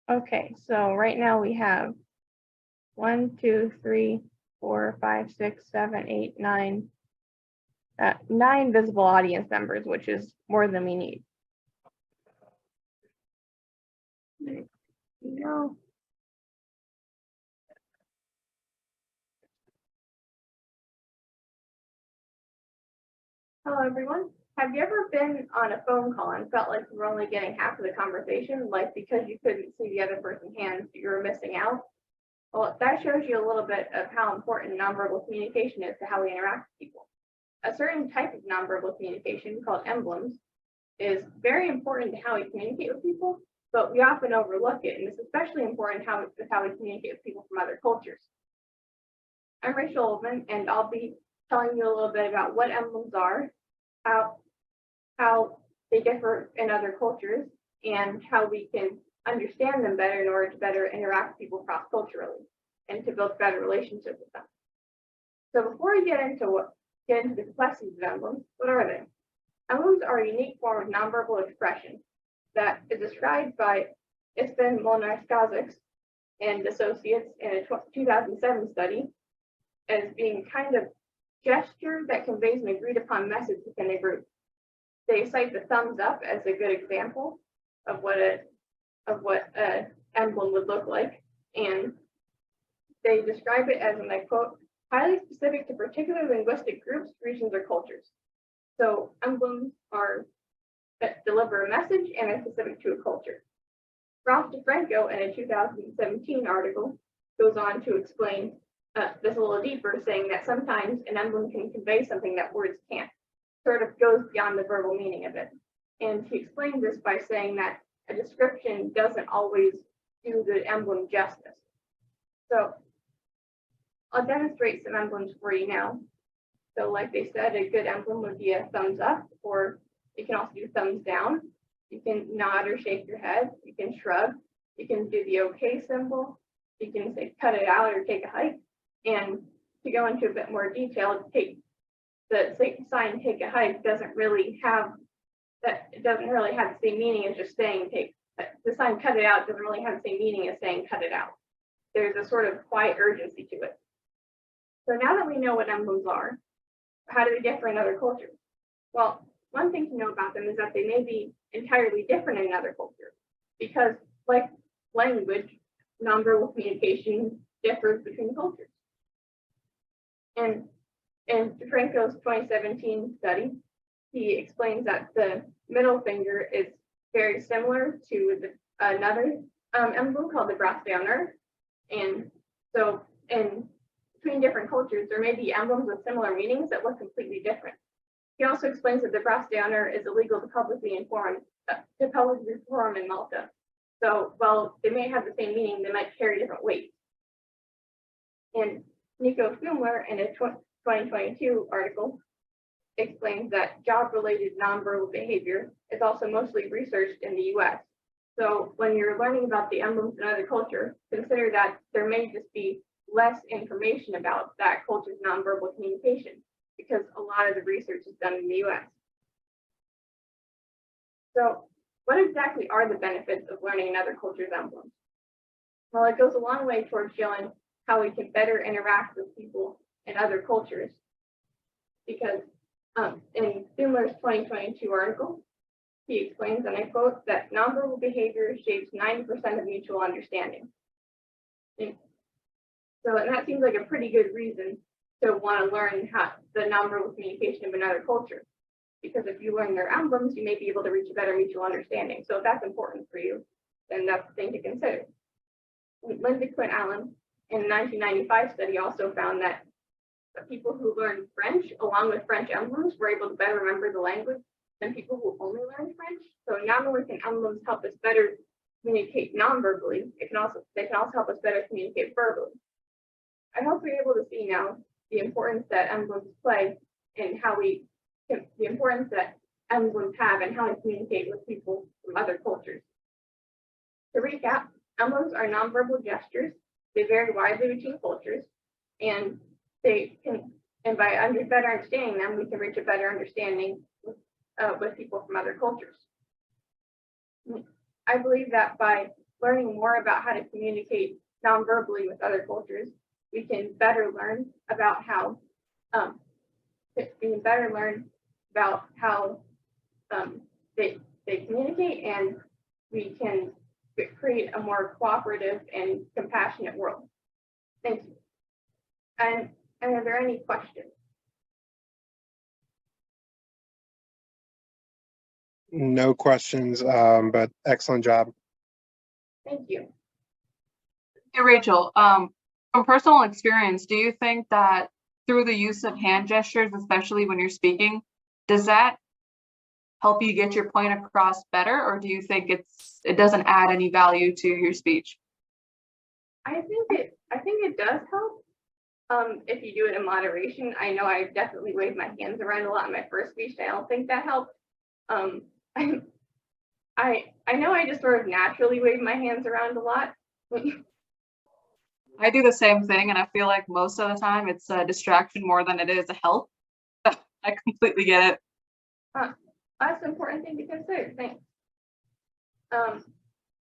Okay, so right now we have 1, 2, 3, 4, 5, 6, 7, 8, 9, 9 visible audience members, which is more than we need. No. Hello, everyone. Have you ever been on a phone call and felt like you were only getting half of the conversation, like because you couldn't see the other person's hands, you were missing out? Well, that shows you a little bit of how important nonverbal communication is to how we interact with people. A certain type of nonverbal communication, called emblems, is very important to how we communicate with people, but we often overlook it, and it's especially important with how we communicate with people from other cultures. I'm Rachel Ullven, and I'll be telling you a little bit about what emblems are, how they differ in other cultures, and how we can understand them better in order to better interact with people cross-culturally and to build better relationships with them. So before we get into the complexities of emblems, what are they? Emblems are a unique form of nonverbal expression that is described by Ullven and associates in a 2007 study as being kind of gesture that conveys an agreed upon message within a group. They cite the thumbs up as a good example of what an emblem would look like, and they describe it as, and I quote, highly specific to particular linguistic groups, regions, or cultures. So emblems are that deliver a message and are specific to a culture. Ralph DeFranco, in a 2017 article, goes on to explain this a little deeper, saying that sometimes an emblem can convey something that words can't, sort of goes beyond the verbal meaning of it. And he explains this by saying that a description doesn't always do the emblem justice. So I'll demonstrate some emblems for you now. So like they said, a good emblem would be a thumbs up, or you can also do thumbs down. You can nod or shake your head. You can shrug. You can do the okay symbol. You can say cut it out or take a hike. And to go into a bit more detail, the sign take a hike doesn't really have the same meaning as just saying take. The sign cut it out doesn't really have the same meaning as saying cut it out. There's a sort of quiet urgency to it. So now that we know what emblems are, how do they differ in other cultures? Well, one thing to know about them is that they may be entirely different in another culture, because like language, nonverbal communication differs between cultures. And in DeFranco's 2017 study, he explains that the middle finger is very similar to another emblem called the bras d'honneur. And so between different cultures, there may be emblems with similar meanings that look completely different. He also explains that the bras d'honneur is illegal to publicly perform in Malta. So while they may have the same meaning, they might carry different weight. And Nico Fumler, in a 2022 article, explains that job-related nonverbal behavior is also mostly researched in the US. So when you're learning about the emblems in another culture, consider that there may just be less information about that culture's nonverbal communication, because a lot of the research is done in the US. So what exactly are the benefits of learning another culture's emblems? Well, it goes a long way towards showing how we can better interact with people in other cultures, because in Fumler's 2022 article, he explains, and I quote, that nonverbal behavior shapes 90% of mutual understanding. And that seems like a pretty good reason to want to learn how the nonverbal communication of another culture, because if you learn their emblems, you may be able to reach a better mutual understanding. So if that's important for you, then that's the thing to consider. Linda Quinn Allen, in a 1995 study, also found that the people who learned French, along with French emblems, were able to better remember the language than people who only learned French. So not only can emblems help us better communicate non-verbally, they can also help us better communicate verbally. I hope you're able to see now the importance that emblems play and the importance that emblems have and how we communicate with people from other cultures. To recap, emblems are nonverbal gestures. They vary widely between cultures, and by better understanding them, we can reach a better understanding with people from other cultures. I believe that by learning more about how to communicate nonverbally with other cultures, we can better learn about how they communicate, and we can create a more cooperative and compassionate world. Thank you. And are there any questions? No questions, but excellent job. Thank you. Hey, Rachel, from personal experience, do you think that through the use of hand gestures, especially when you're speaking, does that help you get your point across better, or do you think it doesn't add any value to your speech? I think it does help. If you do it in moderation. I know I definitely waved my hands around a lot in my first speech. I don't think that helped. I know I just sort of naturally wave my hands around a lot. I do the same thing, and I feel like most of the time it's a distraction more than it is a help. I completely get it. That's an important thing to consider. Thanks.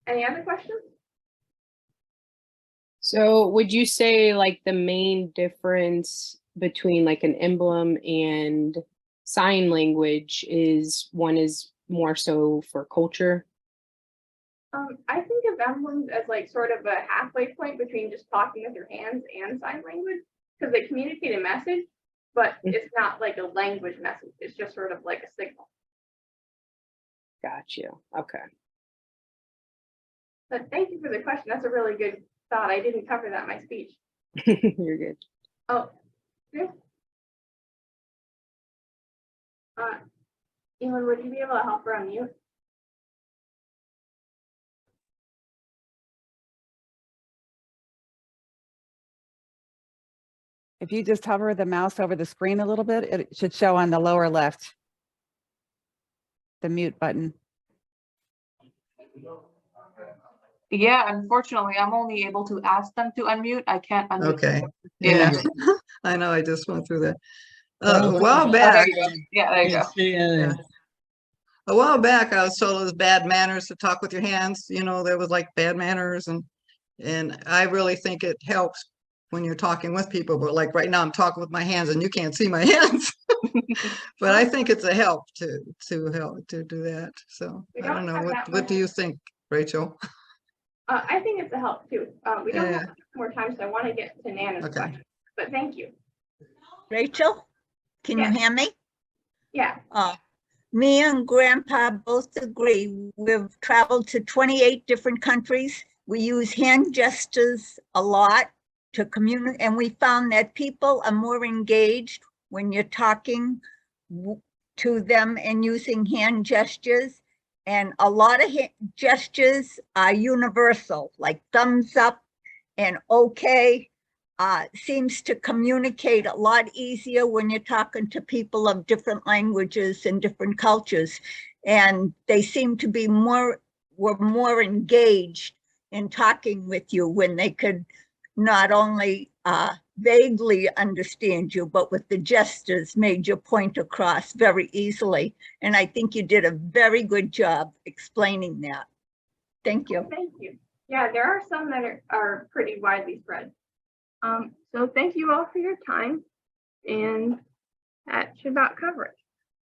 Any other questions? So would you say like the main difference between like an emblem and sign language is one is more so for culture? I think of emblems as like sort of a halfway point between just talking with your hands and sign language, because they communicate a message, but it's not like a language message. It's just sort of like a signal. Got you. Okay. But thank you for the question. That's a really good thought. I didn't cover that in my speech. You're good. Oh, good. Ewan, would you be able to help her unmute? If you just hover the mouse over the screen a little bit, it should show on the lower left, the mute button. Yeah, unfortunately, I'm only able to ask them to unmute. I can't unmute. Okay. them. Yeah, I know. I just went through that. A while back, Yeah, there you go. yeah. A while back, I was told it was bad manners to talk with your hands. You know, there was like bad manners, and I really think it helps when you're talking with people. But like right now, I'm talking with my hands, and you can't see my hands. But I think it's a help to help to do that. So I don't know. What do you think, Rachel? I think it's a help too. We don't Yeah. have more time, so I want to get to Nana's Okay. question. But thank you. Rachel, can Yeah. you hear me? Yeah. Me and Grandpa both agree. We've traveled to 28 different countries. We use hand gestures a lot to communicate, and we found that people are more engaged when you're talking to them and using hand gestures. And a lot of gestures are universal, like thumbs up and okay. Seems to communicate a lot easier when you're talking to people of different languages and different cultures. And they seem to be were more engaged in talking with you when they could not only vaguely understand you, but with the gestures made your point across very easily. And I think you did a very good job explaining that. Thank you. Thank you. Yeah, there are some that are pretty widely spread. So thank you all for your time, and that should about cover it.